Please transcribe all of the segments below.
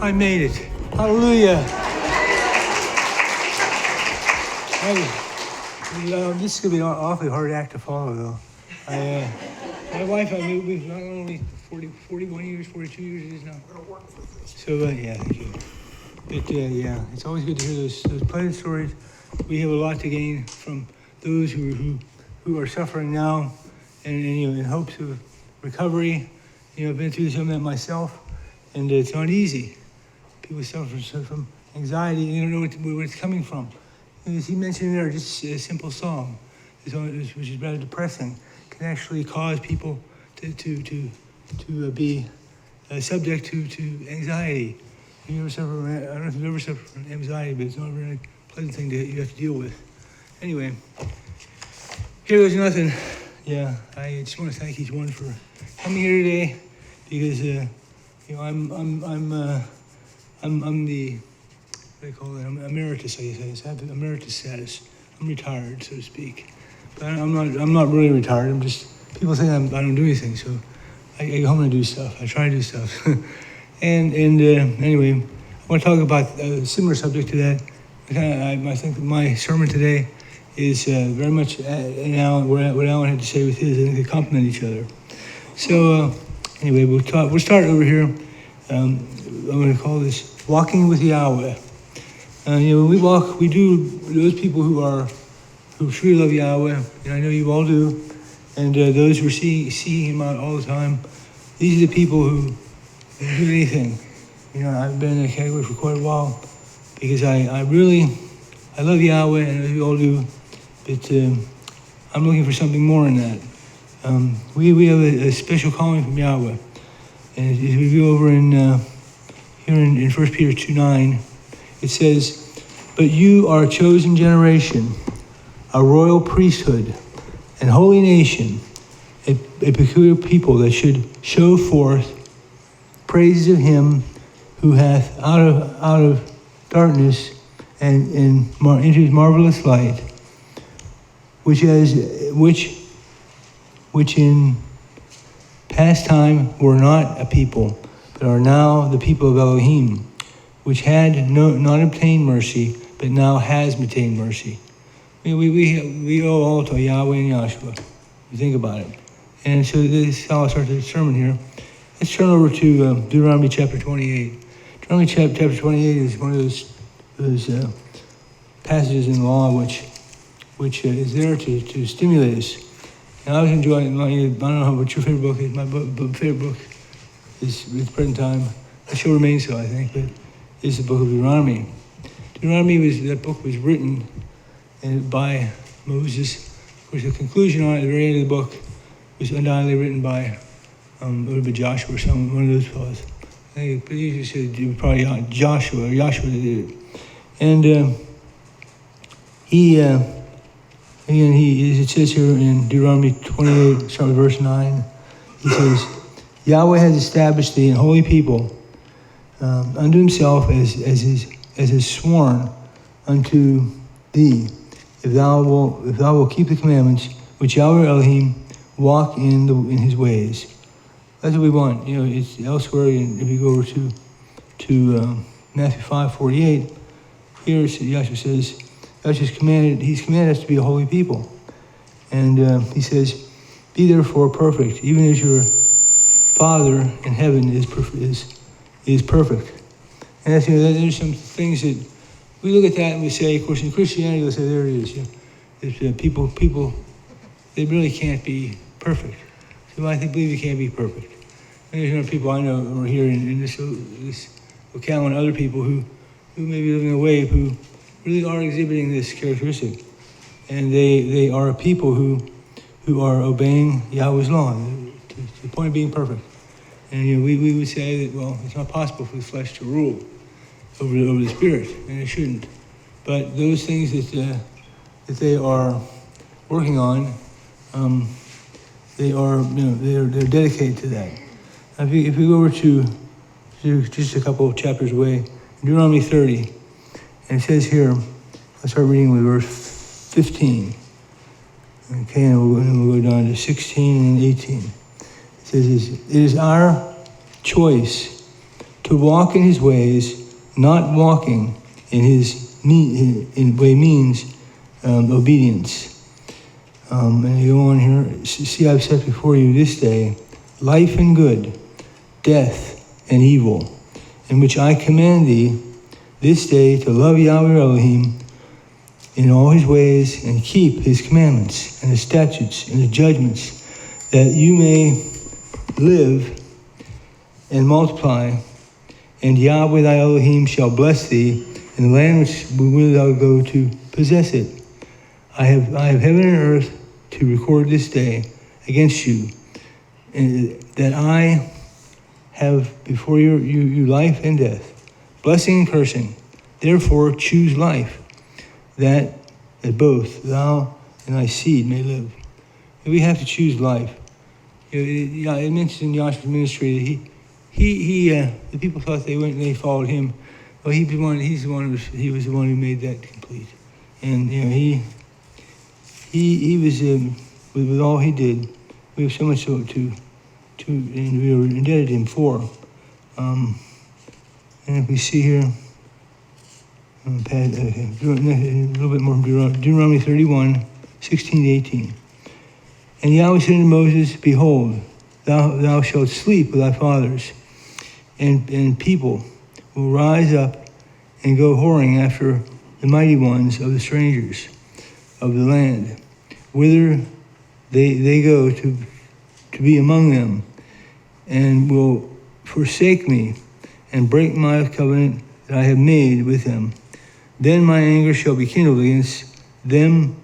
I made it. Hallelujah. This is going to be an awfully hard act to follow, though. My wife, we've not only 41 years, 42 years it is now. We're going to work for this. So, yeah, thank you. But, yeah, it's always good to hear those pleasant stories. We have a lot to gain from those who are suffering now and in hopes of recovery. I've been through some of that myself, and it's not easy. People suffer from anxiety, and they don't know where it's coming from. As he mentioned there, just a simple song, which is rather depressing, can actually cause people to be subject to anxiety. I don't know if you've ever suffered from anxiety, but it's not a very pleasant thing you have to deal with. Anyway, here goes nothing. Yeah, I just want to thank each one for coming here today, because I'm the, what do they call it? I'm emeritus, I guess. I have the emeritus status. I'm retired, so to speak. But I'm not really retired. I'm just, people think I don't do anything, so I go home and do stuff. I try to do stuff. and anyway, I want to talk about a similar subject to that. I think that my sermon today is very much what Alan had to say with his. I think they complement each other. So anyway, we'll start over here. I'm going to call this Walking with Yahweh. When we walk, we do, those people who truly love Yahweh, and I know you all do, and those who are seeking Him out all the time, these are the people who do anything. I've been in that category for quite a while, because I love Yahweh, and you all do, but I'm looking for something more in that. We have a special calling from Yahweh, and as we go over here in 1 Peter 2:9, it says, "But you are a chosen generation, a royal priesthood, and holy nation, a peculiar people that should show forth praises of Him who hath out of darkness and into His marvelous light, which in past time were not a people, but are now the people of Elohim, which had not obtained mercy, but now has obtained mercy." We owe all to Yahweh and Yahshua. You think about it. And so this is how I'll start the sermon here. Let's turn over to Deuteronomy chapter 28. Deuteronomy chapter 28 is one of those passages in the law which is there to stimulate us. And I was enjoying it. I don't know what your favorite book is. My favorite book is, at the present time, it shall remain so, I think, but it's the book of Deuteronomy. That book was written by Moses. Of course, the conclusion on it, at the very end of the book, was undoubtedly written by it would have been Joshua or one of those fellows. I think it usually said probably Joshua that did it. And he, as it says here in Deuteronomy 28, starting with verse 9, he says, "Yahweh has established thee an holy people unto Himself as is sworn unto thee, if thou wilt keep the commandments which Yahweh Elohim walk in His ways." That's what we want. It's elsewhere. If you go over to Matthew 5:48, here Yahshua says, He's commanded us to be a holy people, and He says, "Be therefore perfect, even as your Father in heaven is perfect." And that's, there's some things that we look at that and we say, of course, in Christianity, we'll say, there it is. It's, people, they really can't be perfect. So I believe you can't be perfect. And there's people I know who are here in this locale, and other people who may be living away who really are exhibiting this characteristic. And they are a people who are obeying Yahweh's law to the point of being perfect. And we would say that, well, it's not possible for the flesh to rule over the spirit, and it shouldn't. But those things that they are working on, they're dedicated to that. Now, if we go over to just a couple of chapters away, Deuteronomy 30, and it says here, let's start reading with verse 15. Okay, and we'll go down to 16 and 18. It says, "It is our choice to to walk in his ways, not walking in his way means obedience. And you go on here, see, I've set before you this day life and good, death and evil, in which I command thee this day to love Yahweh Elohim in all his ways and keep his commandments and his statutes and his judgments, that you may live and multiply, and Yahweh thy Elohim shall bless thee in the land which thou go to possess it. I have heaven and earth to record this day against you, and that I have before you life and death, blessing and cursing. Therefore choose life, that both thou and thy seed may live. We have to choose life. It mentions in Yahshua's ministry that the people thought they followed him. Well, he was the one who made that complete. And he was with all he did. We have so much to and we are indebted to him for. And if we see here, a little bit more from Deuteronomy 31, 16 to 18. And Yahweh said unto Moses, behold, thou shalt sleep with thy fathers, and people will rise up and go whoring after the mighty ones of the strangers of the land, whither they go to be among them, and will forsake me and break my covenant that I have made with them. Then my anger shall be kindled against them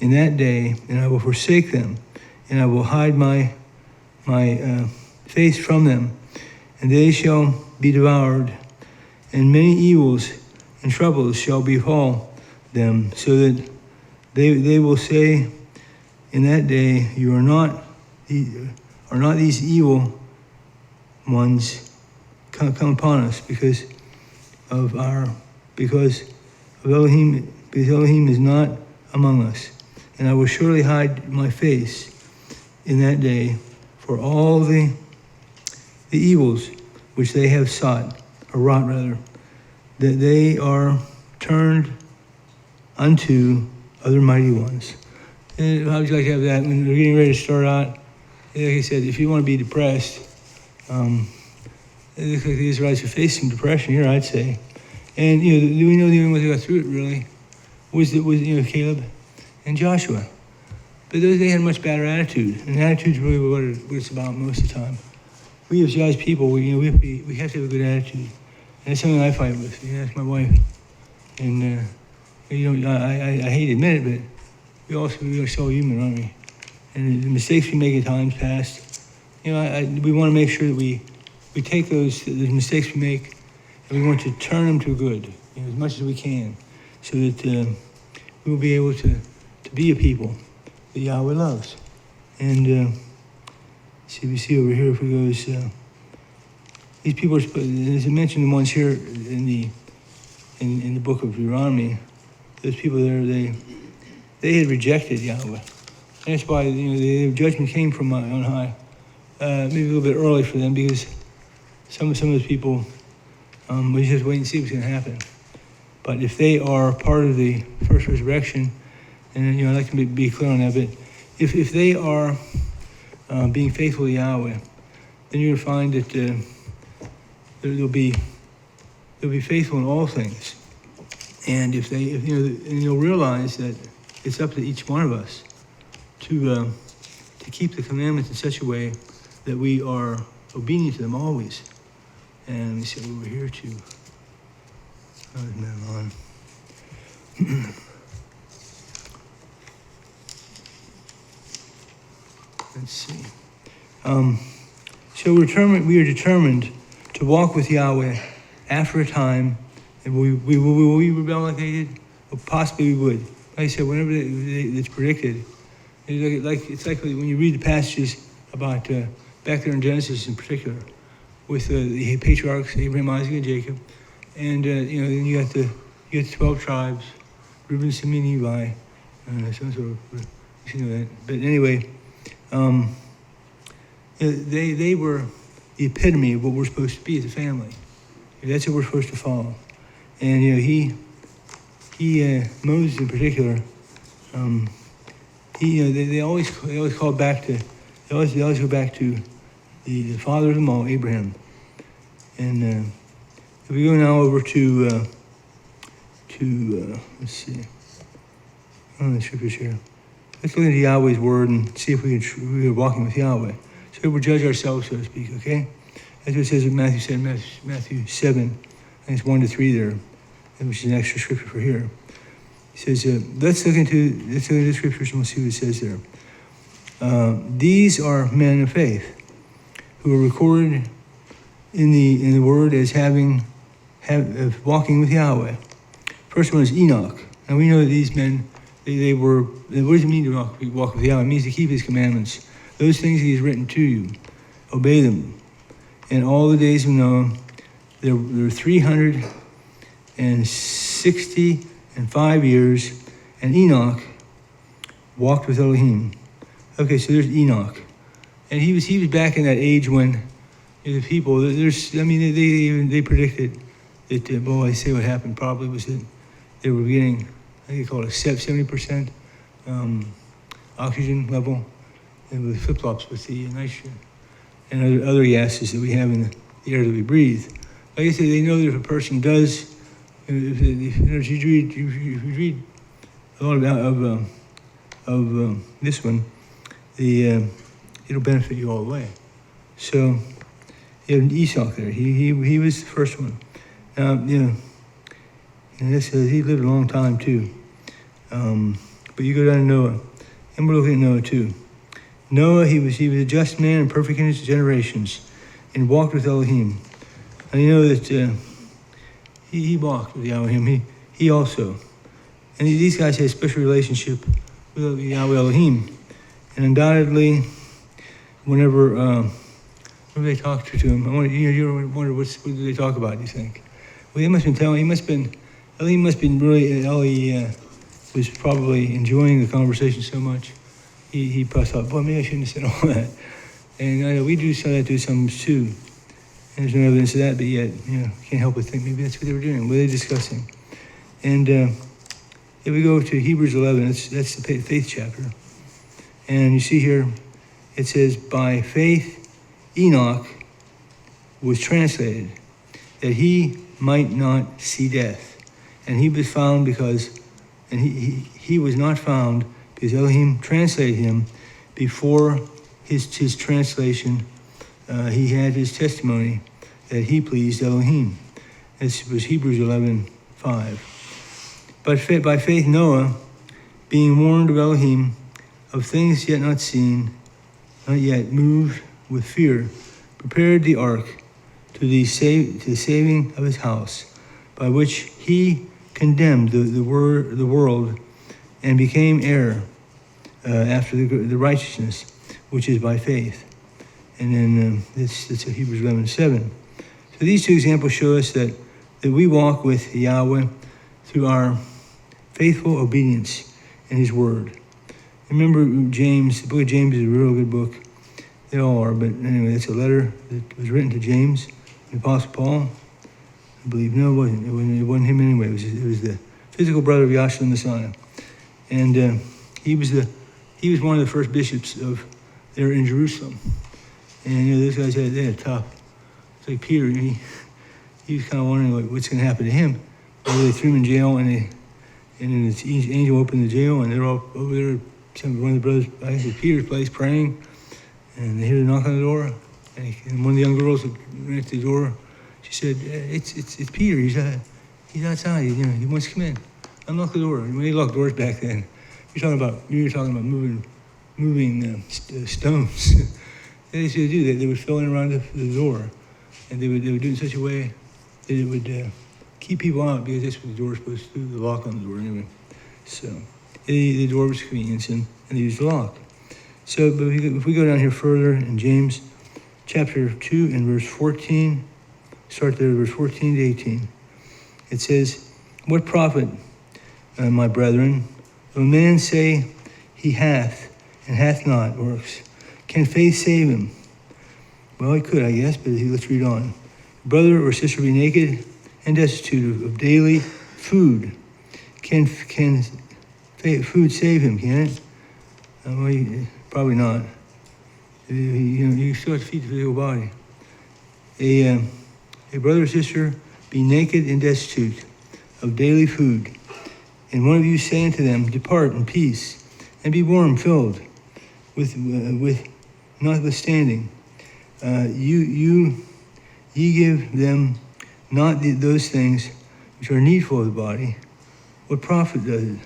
in that day, and I will forsake them, and I will hide my face from them, and they shall be devoured, and many evils and troubles shall befall them, so that they will say in that day, you are not these evil ones come upon us because Elohim is not among us. And I will surely hide my face in that day for all the evils which they have sought, or wrought rather, that they are turned unto other mighty ones. And how would you like to have that when we're getting ready to start out? Like I said, if you want to be depressed, it looks like the Israelites are facing depression here, I'd say. And we know the only ones who got through it really was Caleb and Joshua. But they had a much better attitude, and attitude's really what it's about most of the time. We as God's people, we have to have a good attitude, and that's something I fight with. That's my wife, and I hate to admit it, but we are so human, aren't we? And the mistakes we make at times past, we want to make sure that we take those mistakes we make, and we want to turn them to good, as much as we can, so that we will be able to be a people that Yahweh loves. And we see over here if it goes, these people are, as I mentioned, the ones here in the book of Deuteronomy, those people there, they had rejected Yahweh. And that's why the judgment came from on high, maybe a little bit early for them, because some of those people, we just wait and see what's going to happen. But if they are part of the first resurrection, and I'd like to be clear on that, but if they are being faithful to Yahweh, then you're going to find that they'll be faithful in all things. And if you'll realize that it's up to each one of us to keep the commandments in such a way that we are obedient to them always. And we said over here too. On. Let's see. So we are determined to walk with Yahweh after a time, and will we rebel like they did? Well, possibly we would. Like I said, whenever it's predicted, it's like when you read the passages about back there in Genesis in particular, with the patriarchs Abraham, Isaac, and Jacob, and then you got the 12 tribes, Reuben, Simeon, Levi, that. But anyway, they were the epitome of what we're supposed to be as a family. That's what we're supposed to follow. And Moses in particular, they always call back to, they always go back to the father of them all, Abraham. And if we go now over to let's see, the scriptures here. Let's look into Yahweh's word and see if we are walking with Yahweh. So we'll judge ourselves, so to speak, okay? That's what it says in Matthew 7, I think it's 1-3 there, which is an extra scripture for here. It says, let's look into the scriptures and we'll see what it says there. These are men of faith who are recorded in the word as walking with Yahweh. First one is Enoch. Now we know that these men, they were, what does it mean to walk with Yahweh? It means to keep his commandments. Those things he has written to you, obey them. In all the days of Noah, there were 365 years, and Enoch walked with Elohim. Okay, so there's Enoch. And he was back in that age when the people, they predicted that, I say what happened probably was that they were getting, I think they call it 70% oxygen level, and with flip-flops with the nitrogen and other gases that we have in the air that we breathe. Like I say, they know that if a person does, if you read a lot of this one, it'll benefit you all the way. So you have Esau there. He was the first one. And this he lived a long time too. But you go down to Noah, and we're looking at Noah too. Noah, he was a just man and perfect in his generations, and walked with Elohim. And you know that he walked with Elohim. He also, and these guys had a special relationship with Yahweh Elohim. And undoubtedly, whenever they talked to him, you wonder what did they talk about? Do you think? Well, Elohim was probably enjoying the conversation so much. He probably thought, boy, maybe I shouldn't have said all that. And I know we do some of that to some too. And there's no evidence of that, but yet, can't help but think maybe that's what they were doing. What are they discussing? And if we go to Hebrews 11, that's the faith chapter. And you see here, it says, by faith Enoch was translated, that he might not see death. And he was found he was not found because Elohim translated him before his translation. He had his testimony that he pleased Elohim. This was Hebrews 11:5. But by faith Noah, being warned of Elohim of things yet not seen, not yet moved with fear, prepared the ark to the saving of his house, by which he condemned the world and became heir after the righteousness which is by faith. And then that's Hebrews 11:7. So these two examples show us that we walk with Yahweh through our faithful obedience in his word. Remember James, the book of James is a real good book. They all are, but anyway, it's a letter that was written to James, the Apostle Paul. I believe, no, it wasn't. It wasn't him anyway. It was the physical brother of Yahshua the Messiah. And he was one of the first bishops there in Jerusalem. And those guys they had tough. It's like Peter, he was kind of wondering what's going to happen to him. Well, they threw him in jail, and then this angel opened the jail, and they're all over there. One of the brothers, I think it was Peter's place, praying, and they hear a knock on the door. And one of the young girls that ran to the door, she said, "It's Peter. He's outside. He wants to come in. Unlock the door." When they locked doors back then, you're talking about moving stones. They used to do that. They would fill in around the door, and they would do it in such a way that it would keep people out, because that's what the door was supposed to do, the lock on the door anyway. So the door was convenience, and they used the lock. So, but if we go down here further in James chapter 2 and verse 14, start there, verse 14 to 18. It says, "What profit, my brethren, though a man say he hath and hath not works? Can faith save him?" Well, it could, I guess, but let's read on. brother or sister be naked and destitute of daily food. Can food save him, can it? Well, probably not. You still have to feed the physical body. A brother or sister be naked and destitute of daily food. And one of you say unto them, depart in peace, and be warm filled with notwithstanding. Ye give them not those things which are needful of the body. What profit does it?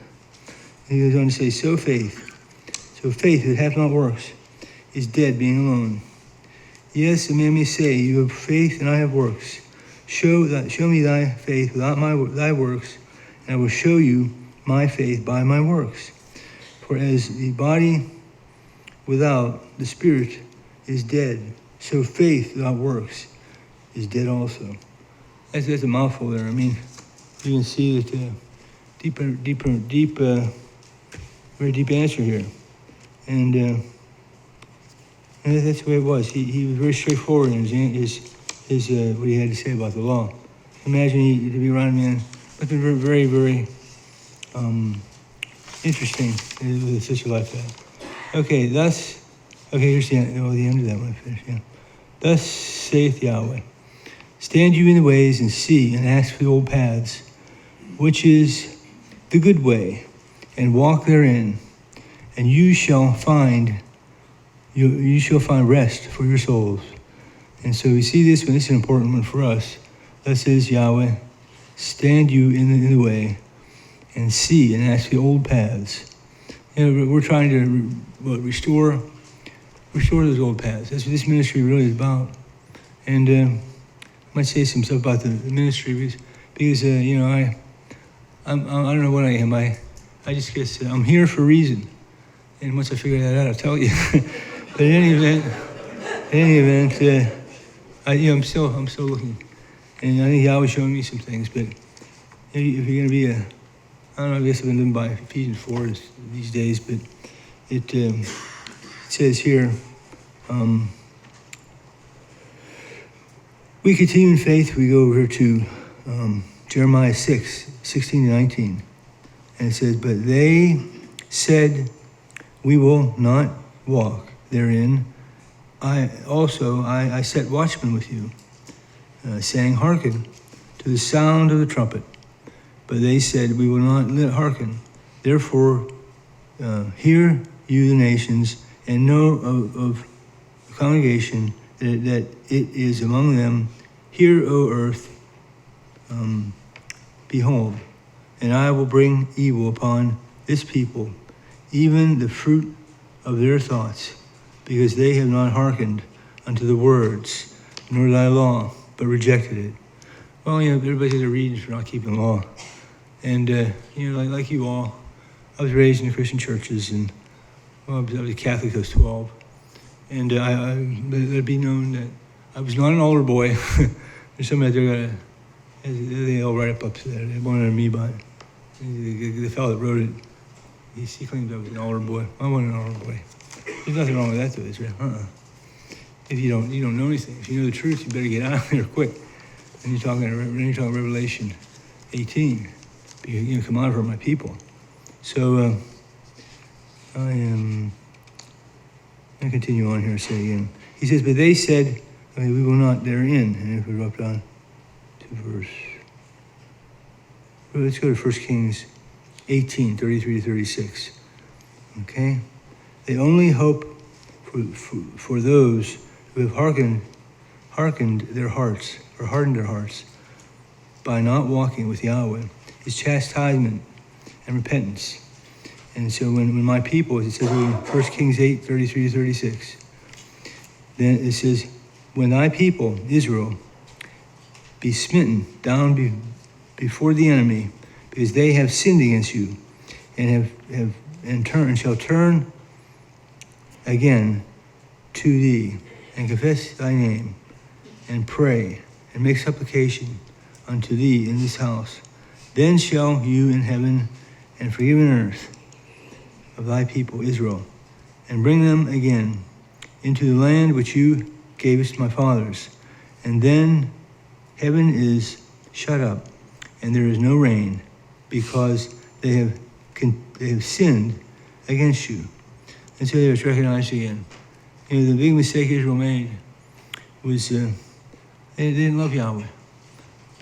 He goes on to say, so faith, that hath not works, is dead, being alone. Yes, a man may say, you have faith and I have works. Show me thy faith without thy works, and I will show you my faith by my works. For as the body without the spirit is dead, so faith without works is dead also. That's a mouthful there. I mean, you can see that very deep answer here. And that's the way it was. He was very straightforward in his what he had to say about the law. Imagine to be around a man, but they're very, very interesting with a sister like that. Okay, here's the end of that one. Finish, yeah. Thus saith Yahweh, stand you in the ways and see and ask for the old paths, which is the good way, and walk therein, and you shall find rest for your souls. And so we see this one. This is an important one for us. Thus says Yahweh, stand you in the way, and see and ask the old paths. We're trying to restore those old paths. That's what this ministry really is about. And I might say some stuff about the ministry because I don't know what I am. I just guess I'm here for a reason. And once I figure that out, I'll tell you. But in any event, I'm still looking. And I think Yahweh's showing me some things. But if you're going to be I don't know, I guess I've been living by Ephesians 4 these days, but it says here, we continue in faith. We go over to Jeremiah 6:16-19. And it says, but they said, we will not walk therein. I set watchmen with you, saying, hearken to the sound of the trumpet. But they said, we will not hearken. Therefore, hear you the nations, and know of the congregation that it is among them. Hear, O earth, behold, and I will bring evil upon this people, even the fruit of their thoughts, because they have not hearkened unto the words, nor thy law, but rejected it. Well, everybody has a reason for not keeping the law. And, like you all, I was raised in the Christian churches, and I was a Catholic. I was 12. And let it be known that I was not an altar boy. There's somebody out there they all write up there. They wanted me by it. The fellow that wrote it, he claims I was an altar boy. I wasn't an altar boy. There's nothing wrong with that, though, is there? If you don't know anything, if you know the truth, you better get out of there quick. And you're talking Revelation 18. Come out for my people. So I am going to continue on here and say again. He says, but they said, we will not therein. And if we drop down to let's go to 1 Kings 18:33-36. Okay? They only hope for those who have hearkened their hearts, or hardened their hearts, by not walking with Yahweh, his chastisement and repentance. And so when my people, as it says in 1 Kings 8:33-36, then it says, when thy people, Israel, be smitten down before the enemy, because they have sinned against you, and shall turn again to thee, and confess thy name, and pray, and make supplication unto thee in this house, then shall you in heaven and forgive in earth of thy people Israel, and bring them again into the land which you gavest my fathers, and then heaven is shut up, and there is no rain, because they have sinned against you. And so it's recognized again. The big mistake Israel made was they didn't love Yahweh.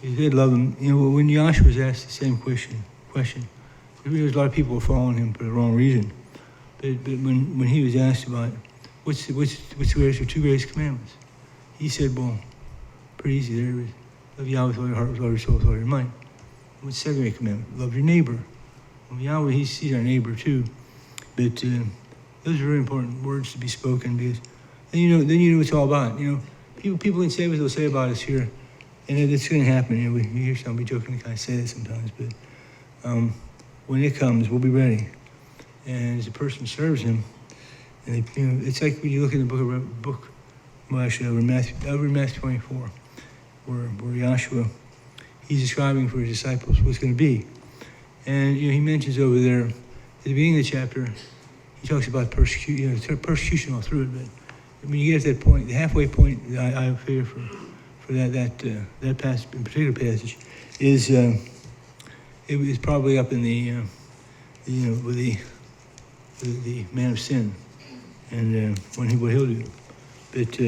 They did love him. When Joshua was asked the same question, there was a lot of people following him for the wrong reason. But when he was asked about what's the two greatest commandments, he said, well, pretty easy. There is love Yahweh with all your heart, with all your soul, with all your mind. What's the second great commandment? Love your neighbor. Well, Yahweh, he's our neighbor too. But those are very important words to be spoken, because then you know what it's all about. People can say what they'll say about us here, and it's going to happen. We hear some, we jokingly kind of say that sometimes, but when it comes, we'll be ready. And as a person serves him, and it's like when you look in the over Matthew 24, where Yahshua, he's describing for his disciples what's going to be. And he mentions over there, at the beginning of the chapter, he talks about persecution all through it. But when you get to that point, the halfway point, I figure for that passage, in particular passage, is it was probably up in the with the man of sin, and what he'll do. But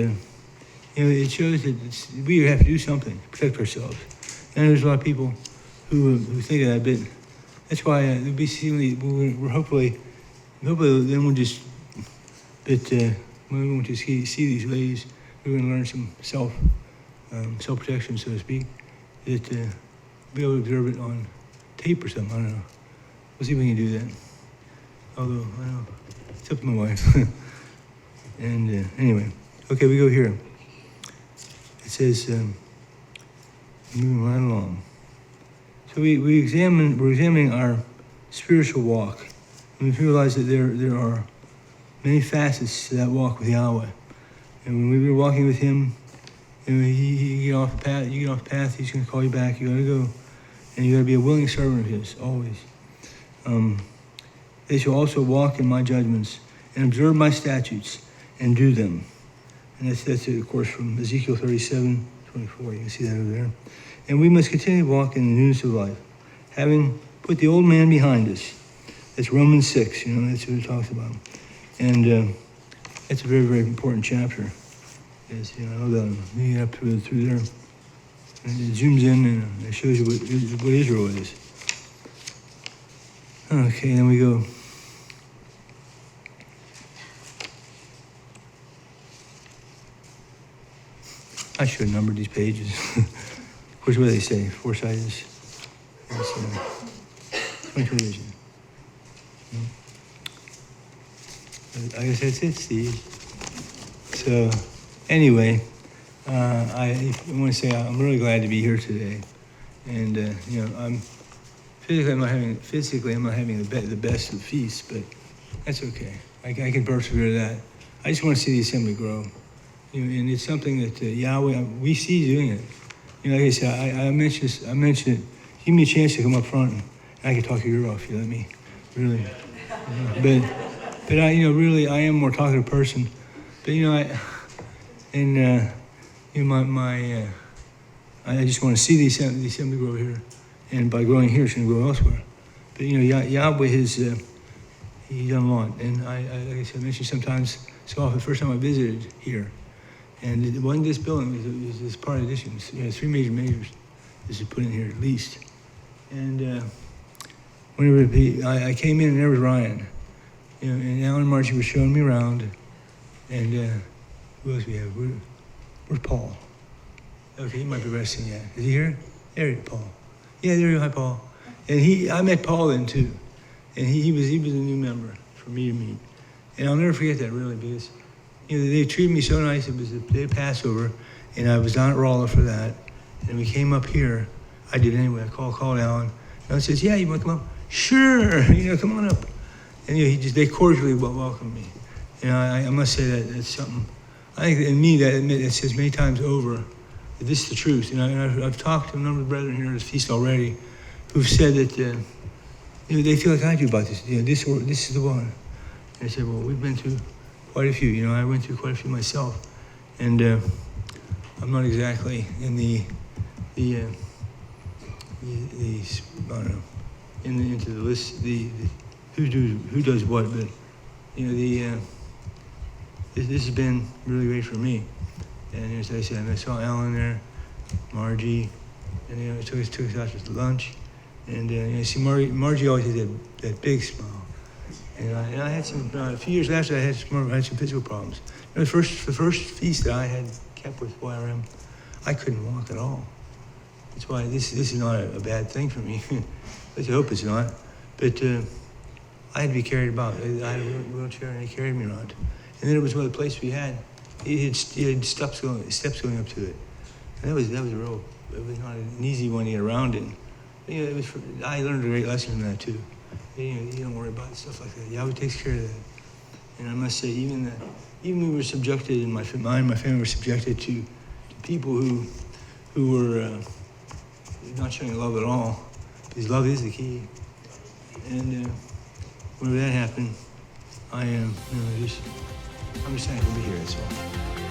it shows that we have to do something to protect ourselves. And there's a lot of people who think of that. But that's why we're hopefully then we'll just. But we won't just see these ladies. We're going to learn some self-protection, so to speak. That be able to observe it on tape or something. I don't know. We'll see if we can do that. Although I don't know, it's up to my wife. And anyway, okay, we go here. It says, moving right along. So we're examining our spiritual walk, and we realize that there are many facets to that walk with Yahweh. And when we were walking with him, you get off the path. You get off the path. He's going to call you back. You got to go, and you got to be a willing servant of his always. They shall also walk in my judgments and observe my statutes and do them. And that's of course, from Ezekiel 37:24. You can see that over there. And we must continue to walk in the newness of life, having put the old man behind us. That's Romans 6. That's what it talks about. And that's a very, very important chapter. Yes, I know that you get up through there, and it zooms in and it shows you what Israel is. Okay, then we go. I should have numbered these pages. Of course, what do they say? 4 sides. 22 vision. I guess that's it, Steve. So, anyway, I want to say I'm really glad to be here today, and I'm physically I'm not having the best of feasts, but that's okay. I can persevere that. I just want to see the assembly grow, and it's something that Yahweh we see doing it. Like I said, I mentioned it. Give me a chance to come up front, and I can talk your ear off. You let me, really. But I really I am a more talkative person. But I just want to see the assembly grow here, and by growing here, it's going to grow elsewhere. But Yahweh has he's done a lot, and like I said, I mentioned sometimes so often. The first time I visited here, and it wasn't this building; it was this part addition. 3 major measures this is put in here at least. And whenever I came in, and there was Ryan, and Alan and Margie were showing me around, and who else we have? Where's Paul? Okay, he might be resting yet. Is he here? There he is, Paul. Yeah, there you go. Hi, Paul. And I met Paul then too, and he was a new member for me to meet, and I'll never forget that really, because they treated me so nice. It was the day of Passover, and I was down at Rolla for that, and we came up here. I did anyway. I called Alan, and I says, "Yeah, you want to come up?" Sure, come on up. And they cordially welcomed me. I must say that's something. I think in me that says many times over that this is the truth. And I've talked to a number of brethren here at this feast already, who've said that they feel like I do about this. This is the one. And I said, well, we've been through quite a few. I went through quite a few myself, and I'm not exactly in the the I don't know, into the list, the who does what, but this has been really great for me. And as I said, I saw Alan there, Margie, and it took us out to lunch. And see, Margie always had that big smile. And I had some, a few years after, I had some physical problems. The first feast that I had kept with YRM, I couldn't walk at all. That's why this is not a bad thing for me. At least I hope it's not. But I had to be carried about. I had a wheelchair and they carried me around. And then it was one of the places we had. It had steps going up to it. And that was it was not an easy one to get around in. I learned a great lesson from that too. You don't worry about stuff like that. Yahweh takes care of that. And I must say, even we were subjected, and my family were subjected to people who were not showing love at all, because love is the key. And whenever that happened, I'm just thankful to be here. That's all.